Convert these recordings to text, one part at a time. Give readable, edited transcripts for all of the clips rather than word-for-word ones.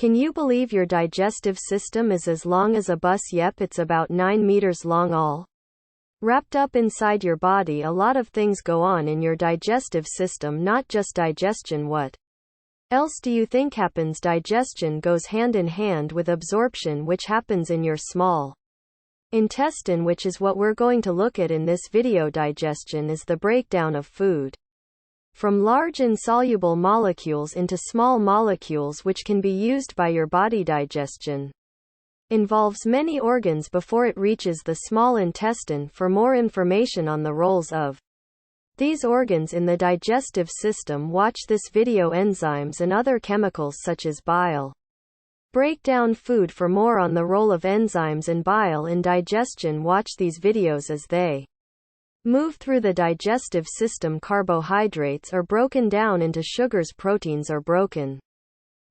Can you believe your digestive system is as long as a bus? Yep, it's about 9 meters long all wrapped up inside your body. A lot of things go on in your digestive system, not just digestion. What else do you think happens? Digestion goes hand in hand with absorption, which happens in your small intestine, which is what we're going to look at in this video. Digestion is the breakdown of food from large insoluble molecules into small molecules which can be used by your body. Digestion involves many organs before it reaches the small intestine. For more information on the roles of these organs in the digestive system, watch this video. Enzymes and other chemicals such as bile break down food. For more on the role of enzymes and bile in digestion, watch these videos as they move through the digestive system. Carbohydrates are broken down into sugars, proteins are broken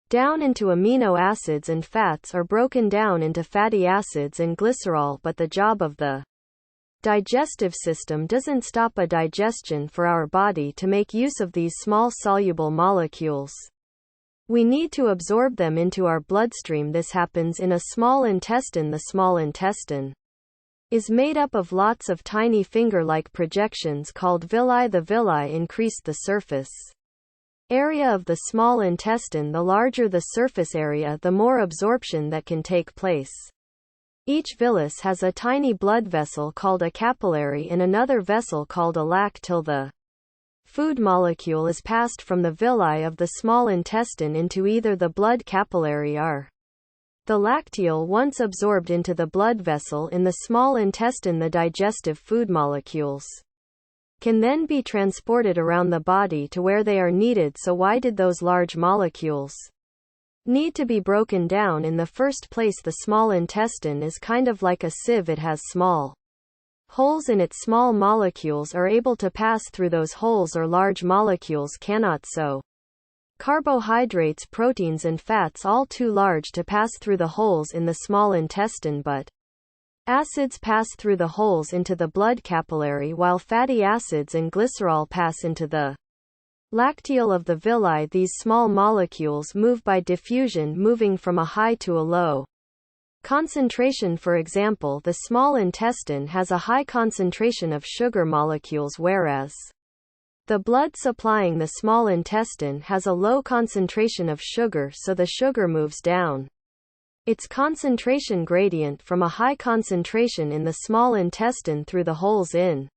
down into amino acids, and fats are broken down into fatty acids and glycerol. But the job of the digestive system doesn't stop at digestion. For our body to make use of these small soluble molecules, we need to absorb them into our bloodstream. This happens in a small intestine. The small intestine is made up of lots of tiny finger-like projections called villi. The villi increase the surface area of the small intestine. The larger the surface area, the more absorption that can take place. Each villus has a tiny blood vessel called a capillary and another vessel called a lac till the food molecule is passed from the villi of the small intestine into either the blood capillary or the lacteal. Once absorbed into the blood vessel in the small intestine, the digestive food molecules can then be transported around the body to where they are needed. So why did those large molecules need to be broken down in the first place? The small intestine is kind of like a sieve. It has small holes in it. Small molecules are able to pass through those holes, or large molecules cannot. So carbohydrates, proteins and fats all too large to pass through the holes in the small intestine, but acids pass through the holes into the blood capillary, while fatty acids and glycerol pass into the lacteal of the villi. These small molecules move by diffusion, moving from a high to a low concentration. For example, the small intestine has a high concentration of sugar molecules, whereas the blood supplying the small intestine has a low concentration of sugar, so the sugar moves down its concentration gradient from a high concentration in the small intestine through the holes in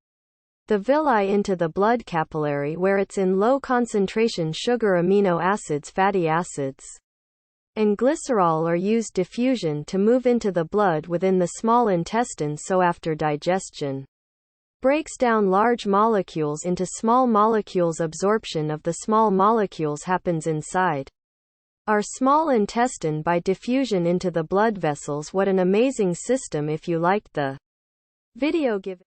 the villi into the blood capillary, where it's in low concentration sugar, amino acids, fatty acids, and glycerol are used diffusion to move into the blood within the small intestine. So after digestion breaks down large molecules into small molecules, absorption of the small molecules happens inside our small intestine by diffusion into the blood vessels. What an amazing system! If you liked the video, give